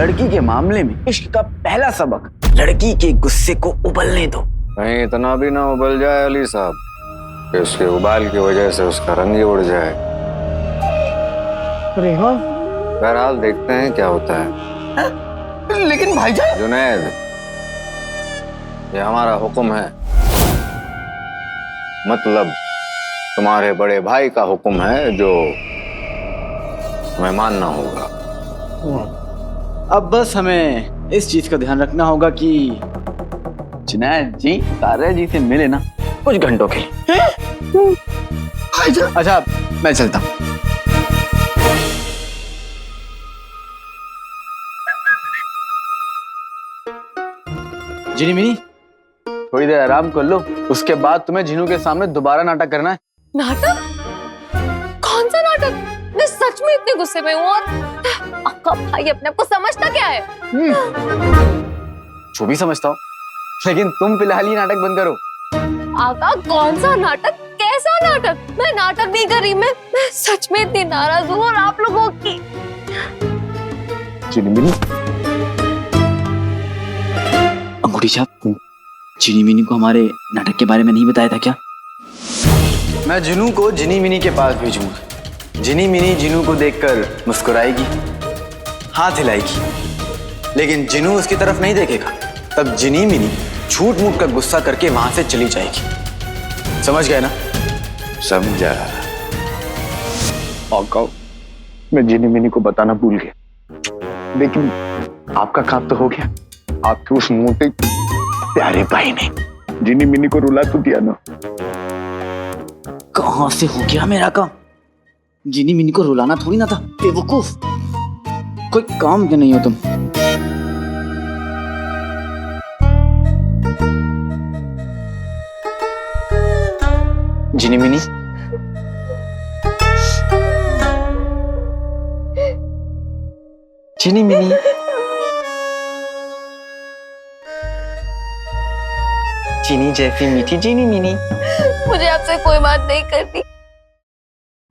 लड़की के मामले में इश्क का पहला सबक, लड़की के गुस्से को उबलने दो। कहीं इतना भी ना उबल जाए अली साहब कि उसके उबाल की वजह से उसका रंग ही उड़ जाए। अरे हाँ, बहरहाल देखते हैं क्या होता है। लेकिन भाईजान। जुनैद, ये हमारा हुक्म है, मतलब तुम्हारे बड़े भाई का हुक्म है जो हमें मानना होगा। अब बस हमें इस चीज का ध्यान रखना होगा कि जुनैद जी तारा जी से मिले ना कुछ घंटों के लिए। अच्छा मैं चलता हूँ। जिनी मिनी थोड़ी देर आराम कर लो, उसके बाद तुम्हें जिनू के सामने दोबारा नाटक करना है। नाटक? कौन सा नाटक? मैं सच में इतने गुस्से में हूँ और आपका भाई अपने आप को समझता क्या है? जो भी समझता हूँ, लेकिन तुम फिलहाल ही नाटक बंद करो। आका कौन सा नाटक? कैसा नाटक? मैं नाटक नहीं कर रही, मैं सच में इतनी नाराज हूँ और आप लोगों की। जिनी मिनी, अंगूठी छाप, जिनी मिनी को हमारे नाटक के बारे में नहीं बताया था क्या? मैं जिनू को जिनी मिनी के पास भेजूंगा। जिनी मिनी जिनू को देखकर मुस्कुराएगी, हाथ हिलाएगी, लेकिन जिनू उसकी तरफ नहीं देखेगा। तब जिनी मिनी झूठ मूठ का गुस्सा करके वहां से चली जाएगी। समझ गए ना? समझा। आका, मैं जिनी मिनी को बताना भूल गया, लेकिन आपका काम तो हो गया। आपके उस मोटे प्यारे भाई ने जिनी मिनी को रुला तो दिया ना। कहां से हो गया मेरा काम? जिनी मिनी को रुलाना थोड़ी ना था, बेवकूफ। कोई काम के नहीं हो तुम। जिनी मिनी, जिनी मिनी, चीनी जैसी मीठी जिनी मिनी, मुझे आपसे कोई बात नहीं करनी।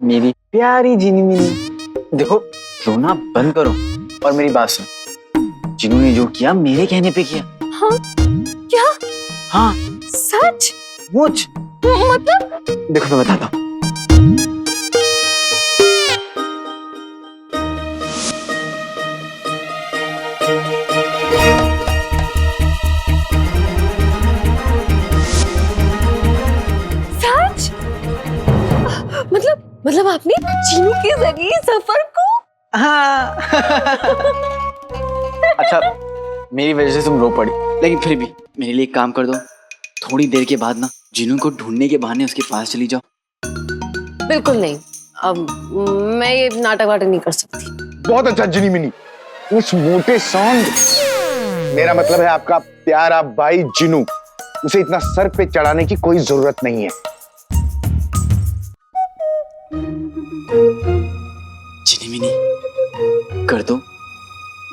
मेरी प्यारी जिनी मिनी। देखो, रोना बंद करो और मेरी बात सुनो। जिनू ने जो किया मेरे कहने पे किया। हाँ? क्या? हाँ सच? मुझ मतलब? देखो मैं बताता हूँ। सच? मतलब आपने चीनू के जरिए सफर को? हाँ। अच्छा, मेरी वजह से तुम रो पड़ी, लेकिन फिर भी मेरे लिए एक काम कर दो। थोड़ी देर के बाद ना जिनू को ढूंढने के बहाने उसके पास चली जाओ। बिल्कुल नहीं, अब मैं ये नाटक वाटक नहीं कर सकती। बहुत अच्छा जिनी मिनी, उस मोटे सांड, मेरा मतलब है आपका प्यारा भाई जिनू, उसे इतना सर पे चढ़ाने की कोई जरूरत नहीं है। जिनी मिनी कर दो,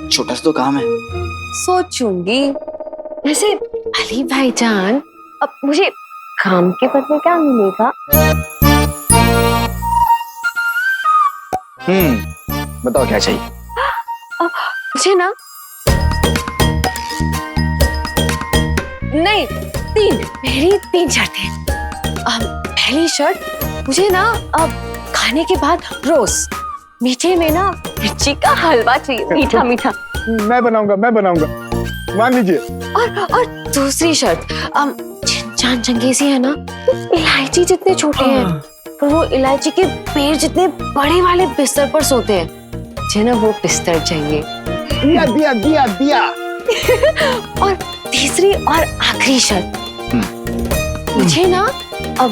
छोटा सा तो काम है। सोचूंगी। वैसे अली भाईजान, अब मुझे काम के बदले क्या मिलेगा? बताओ क्या चाहिए? मुझे ना नहीं, मेरी तीन शर्तें। पहली शर्त, मुझे ना अब खाने के बाद रोज मीठे में ना मिर्ची का हलवा चाहिए, मीठा मीठा। मैं बनाऊंगा, मान लीजिए। और दूसरी शर्त, जान चंगेजी है ना, इलायची जितने छोटे हैं, पर वो इलायची के पेड़ जितने बड़े वाले बिस्तर पर सोते हैं। मुझे ना वो बिस्तर चाहिए। दिया दिया दिया दिया। और तीसरी और आखिरी शर्त, मुझे ना अब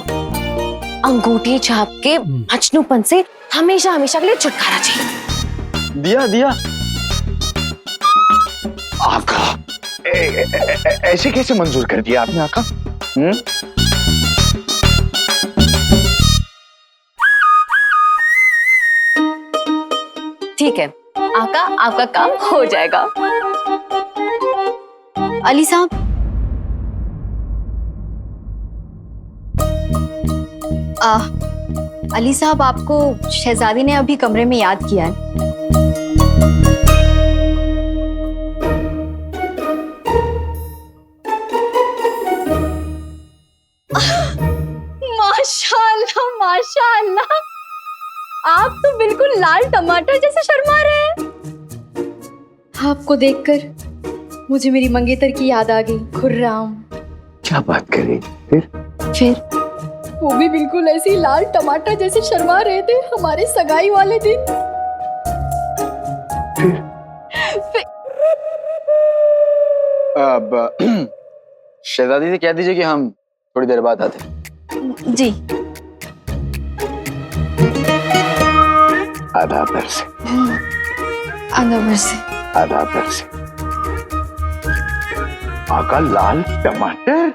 अंगूठी छाप के मजनूपन से हमेशा हमेशा के लिए छुटकारा चाहिए। दिया दिया। आका, ऐसे कैसे मंजूर कर दिया आपने आका? ठीक है आका, आपका काम हो जाएगा। अली साहब, अली साहब, आपको शहजादी ने अभी कमरे में याद किया है। लाल टमाटर जैसे शर्मा रहे हैं। आपको देखकर मुझे मेरी मंगेतर की याद आ गई। खुर्राम। क्या बात कर रही? फिर वो भी बिल्कुल ऐसे ही लाल टमाटर जैसे शर्मा रहे थे हमारे सगाई वाले दिन। अब शहजादी से कह दीजिए कि हम थोड़ी देर बाद आते हैं। जी। आधा पैसे, अंदर से। आधा पैसे। आका लाल टमाटर।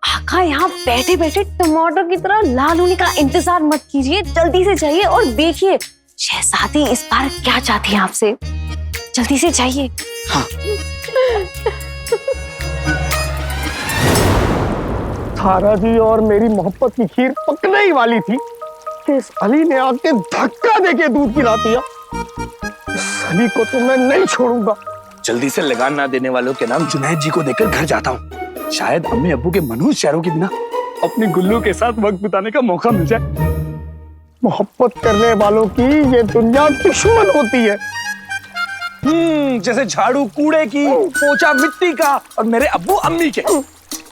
आका यहाँ बैठे बैठे टमाटर की तरह लाल होने का इंतजार मत कीजिए, जल्दी से जाइए और देखिए शहजादी इस बार क्या चाहती है आपसे। जल्दी से जाइए। हाँ। तारा जी और मेरी मोहब्बत की खीर पकने ही वाली थी कि इस अली ने आके धक्का देके दूध पिला दिया। इस अली को तो मैं नहीं छोड़ूंगा। जल्दी से लगान ना देने वालों के नाम जुनैद जी को देकर घर जाता हूँ। शायद अम्मी अब्बू के मनहूस शहरों के बिना अपनी गुल्लू के साथ वक्त बिताने का मौका मिल जाए। मोहब्बत करने वालों की ये दुनिया दुश्मन होती है। जैसे झाड़ू कूड़े की, पोछा मिट्टी का और मेरे अब्बू अम्मी के।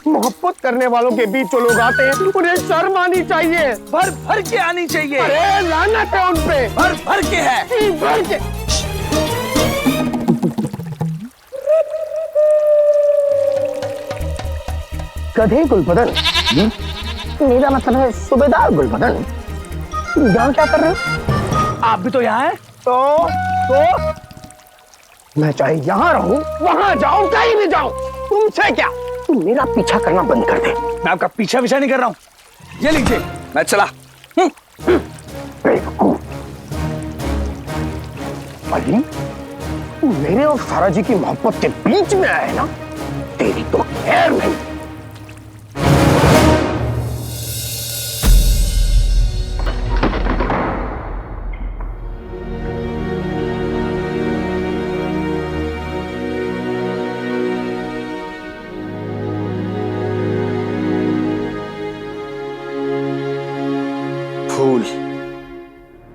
मोहब्बत करने वालों के बीच जो लोग आते हैं उन्हें शर्म आनी चाहिए। भर भर के आनी चाहिए। अरे लानत है उन पे। भर भर के है। भर के। गधे गुलबदन। मेरा मतलब है सूबेदार गुलबदन। यहाँ क्या कर रहे हो? आप भी तो यहाँ हैं? तो मैं चाहे यहाँ रहूं, वहां जाऊं, कहीं भी जाऊं, तुमसे क्या? तुम मेरा पीछा करना बंद कर दे। मैं आपका पीछा नहीं कर रहा हूँ। ये लीजिए, मैं चला। बेवकूफ। अली, तू मेरे और सारा जी की मोहब्बत के बीच में आया है ना, तेरी तो खैर नहीं। फूल,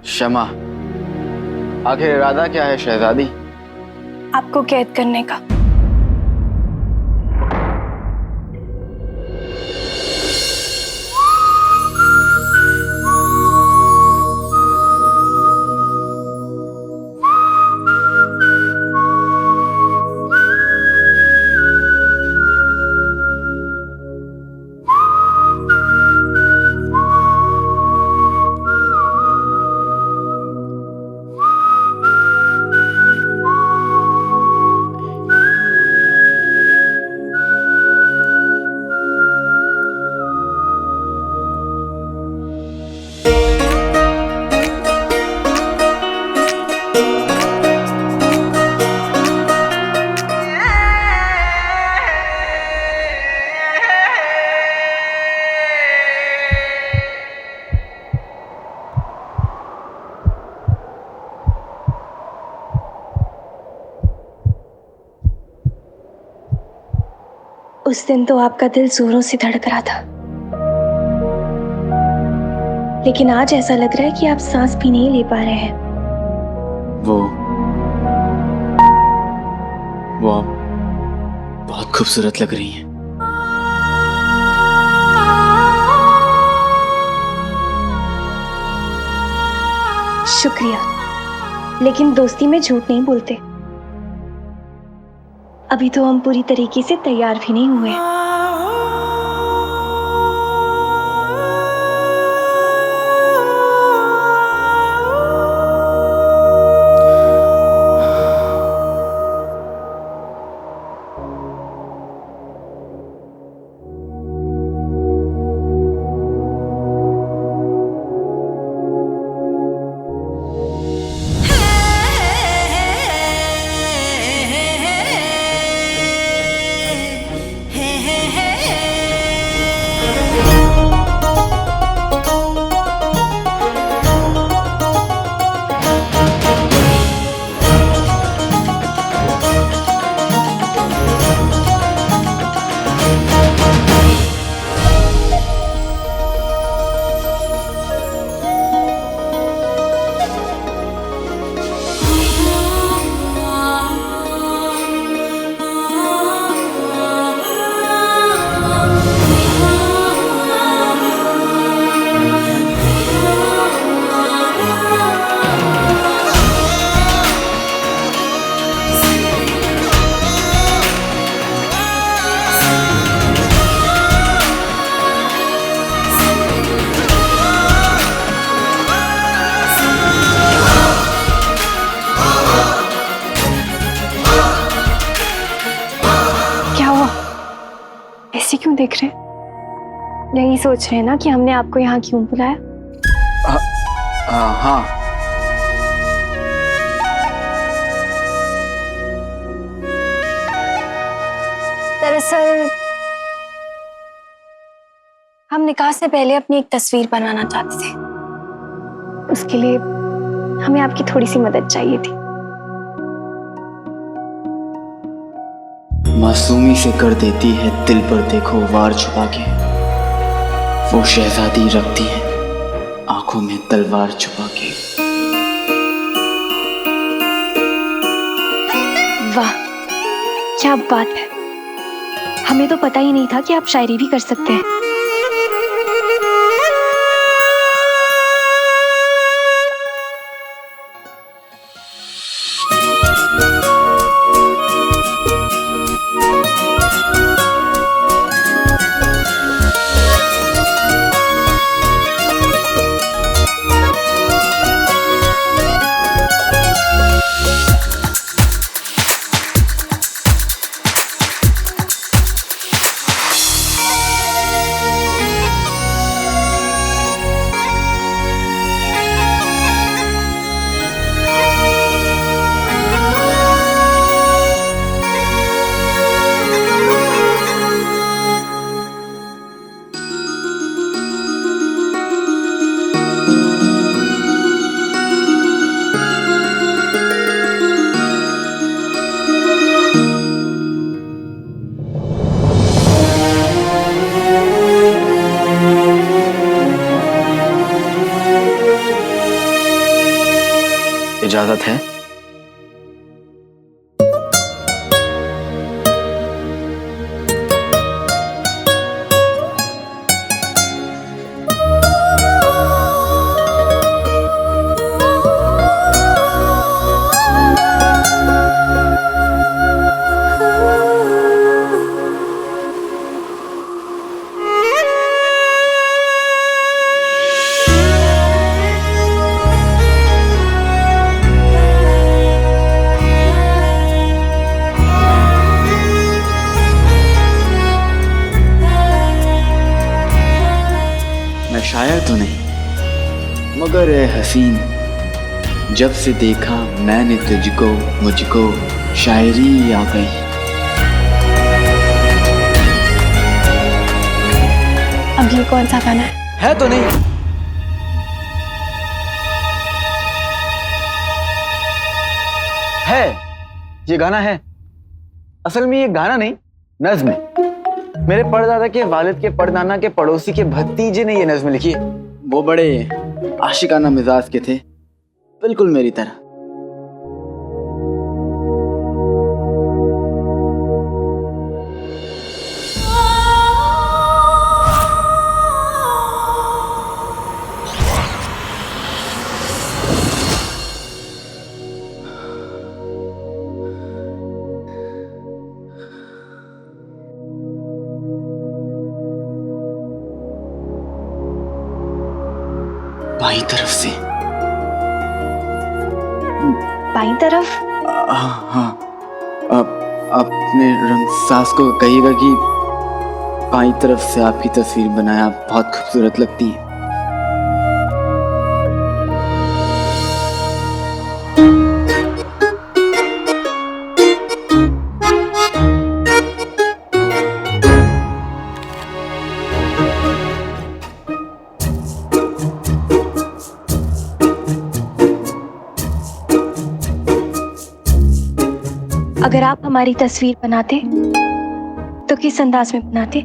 क्षमा, आखिर इरादा क्या है शहजादी? आपको कैद करने का। उस दिन तो आपका दिल जोरों से धड़क रहा था, लेकिन आज ऐसा लग रहा है कि आप सांस भी नहीं ले पा रहे हैं। वो आप बहुत खूबसूरत लग रही हैं। शुक्रिया, लेकिन दोस्ती में झूठ नहीं बोलते। अभी तो हम पूरी तरीके से तैयार भी नहीं हुए। है ऐसे क्यों देख रहे हैं? यही सोच रहे हैं ना कि हमने आपको यहाँ क्यों बुलाया? हाँ। दरअसल हम निकाह से पहले अपनी एक तस्वीर बनाना चाहते थे। उसके लिए हमें आपकी थोड़ी सी मदद चाहिए थी। मासूमी से कर देती है दिल पर देखो वार छुपा के, वो शहजादी रखती है आंखों में तलवार छुपा के। वाह, क्या बात है। हमें तो पता ही नहीं था कि आप शायरी भी कर सकते हैं। इजाजत है? मैं शायर तो नहीं, मगर ए हसीन, जब से देखा मैंने तुझको मुझको शायरी आ गई। अब ये कौन सा गाना है तो नहीं? है, ये गाना है। असल में ये गाना नहीं, नज्म है। मेरे परदादा के वालिद के परदाना के पड़ोसी के भतीजे ने ये नज्म लिखी। वो बड़े आशिकाना मिजाज के थे, बिल्कुल मेरी तरह। बाईं तरफ से। बाईं तरफ? हाँ, अपने रंग सास को कहिएगा कि बाईं तरफ से आपकी तस्वीर बनाया, बहुत खूबसूरत लगती है। अगर आप हमारी तस्वीर बनाते तो किस अंदाज में बनाते?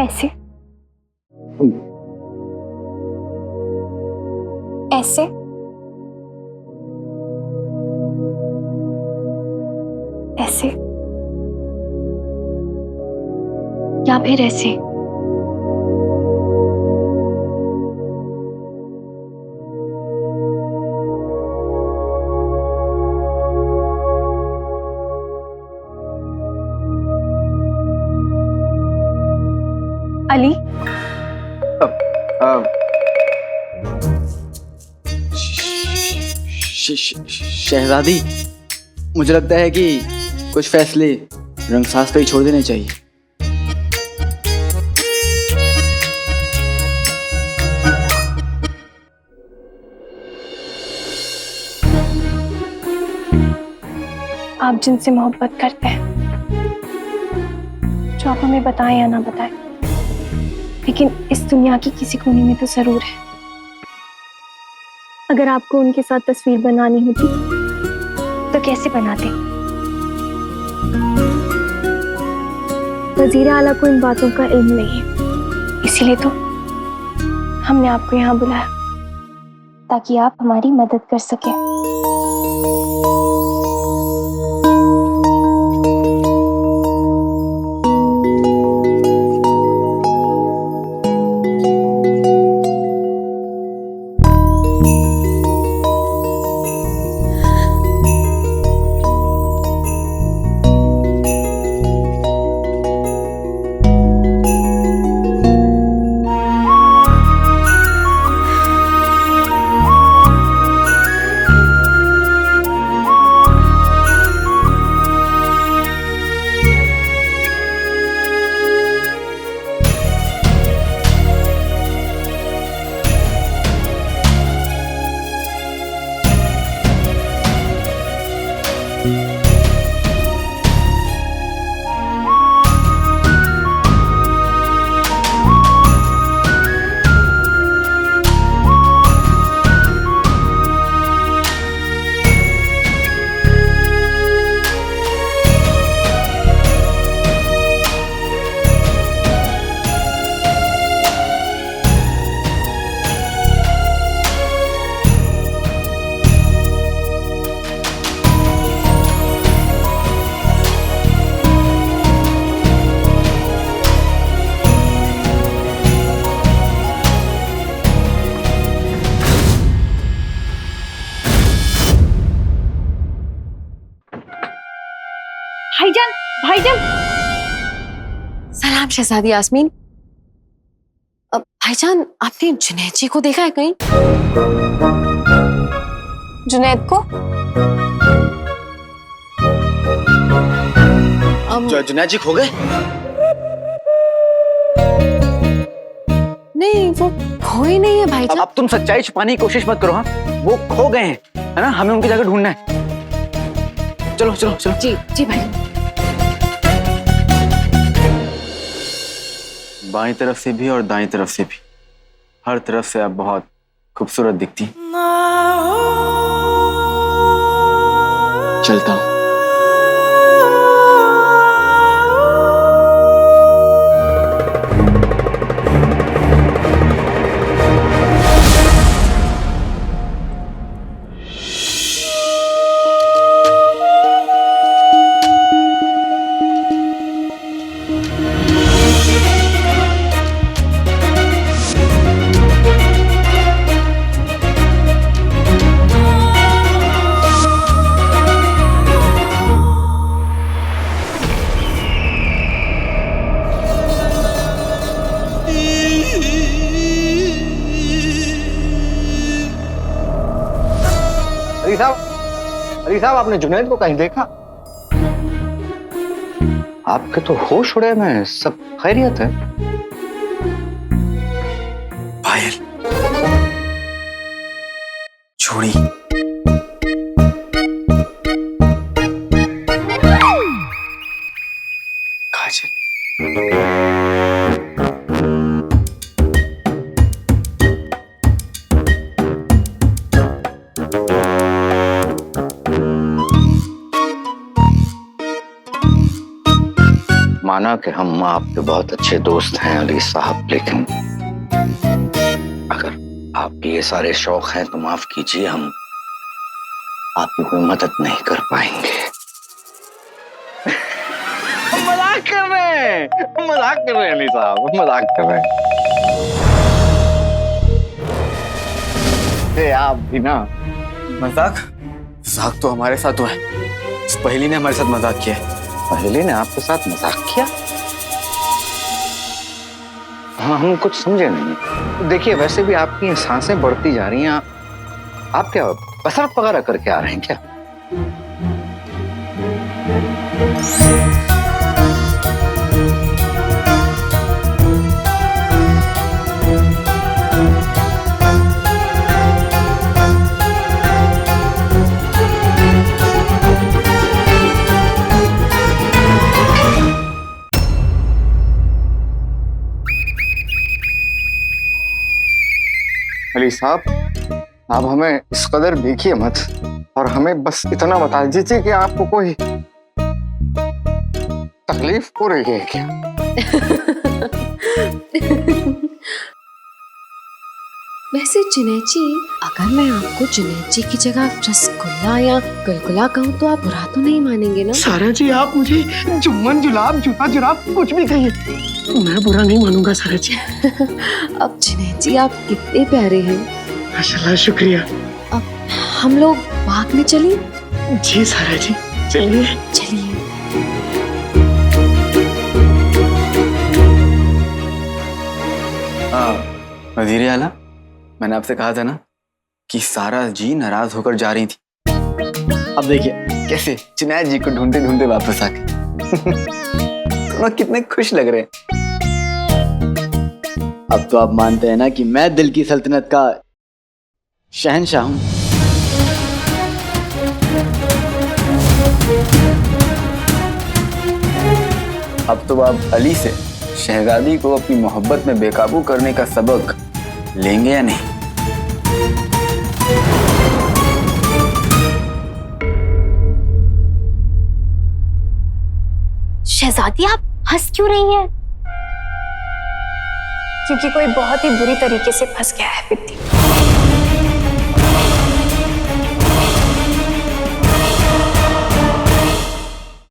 ऐसे? ऐसे? ऐसे? या फिर ऐसे? अली, शहजादी, मुझे लगता है कि कुछ फैसले रंगसाज पे ही छोड़ देने चाहिए। आप जिनसे मोहब्बत करते हैं, जो आप हमें बताएं या ना बताएं, लेकिन इस दुनिया की किसी कोने में तो जरूर है। अगर आपको उनके साथ तस्वीर बनानी होती तो कैसे बनाते? वजीर आला को इन बातों का इल्म नहीं है, इसीलिए तो हमने आपको यहाँ बुलाया ताकि आप हमारी मदद कर सकें। भाईजान, भाईजान। सलाम शहजादी यास्मीन। अब भाईजान, आपने जुनैद जी को देखा है कहीं? जुनैद को? जुनैद जी खो गए? नहीं, वो खोए नहीं है भाईजान। अब तुम सच्चाई छुपाने की कोशिश मत करो। हाँ, वो खो गए हैं, है ना? हमें उनकी जगह ढूंढना है। चलो चलो चलो। जी जी भाई। बाईं तरफ से भी और दाईं तरफ से भी, हर तरफ से आप बहुत खूबसूरत दिखती। चलता हूँ। अली साहब, आपने जुनैद को कहीं देखा? आपके तो होश उड़े में, सब खैरियत है? पायल, छोड़ी। काजल, माना कि हम आपके बहुत अच्छे दोस्त हैं अली साहब, लेकिन अगर आपके ये सारे शौक हैं तो माफ कीजिए, हम आपकी कोई मदद नहीं कर पाएंगे। मजाक कर रहे हैं, मजाक कर रहे हैं अली साहब, मजाक कर रहे हैं। आप भी ना। मजाक मजाक तो हमारे साथ हुआ है। इस पहेली ने हमारे साथ मजाक किया है। पहले ने आपके साथ मजाक किया? हाँ, हम कुछ समझे नहीं। देखिए, वैसे भी आपकी सांसें बढ़ती जा रही हैं। आप क्या कसरत वगैरह करके आ रहे हैं क्या? अली साहब, आप हमें इस कदर देखिए मत, और हमें बस इतना बता दीजिए कि आपको कोई तकलीफ हो रही है क्या? वैसे जुनैद जी, अगर मैं आपको जुनैद जी की जगह रसगुल्ला या गुलगुला कहूँ तो आप बुरा तो नहीं मानेंगे ना? सारा जी, आप मुझे जुम्मन जुलाब जूता जुराब कुछ भी कहिए, मैं बुरा नहीं मानूंगा सारा जी। अब जुनैद जी, आप कितने प्यारे हैं। माशाल्लाह, शुक्रिया। अब हम लोग बाग में चलें? जी सारा जी, चलिए। चलिए। हाँ वजीर आला, मैंने आपसे कहा था ना कि सारा जी नाराज होकर जा रही थी। अब देखिए कैसे जुनैद जी को ढूंढते ढूंढते वापस आ गए। दोनों कितने खुश लग रहे हैं। अब तो आप मानते हैं ना कि मैं दिल की सल्तनत का शहंशाह हूं। अब तो आप अली से शहजादी को अपनी मोहब्बत में बेकाबू करने का सबक लेंगे या नहीं? शहजादी, आप हंस क्यों रही हैं? क्योंकि कोई बहुत ही बुरी तरीके से फंस गया है बिट्टी।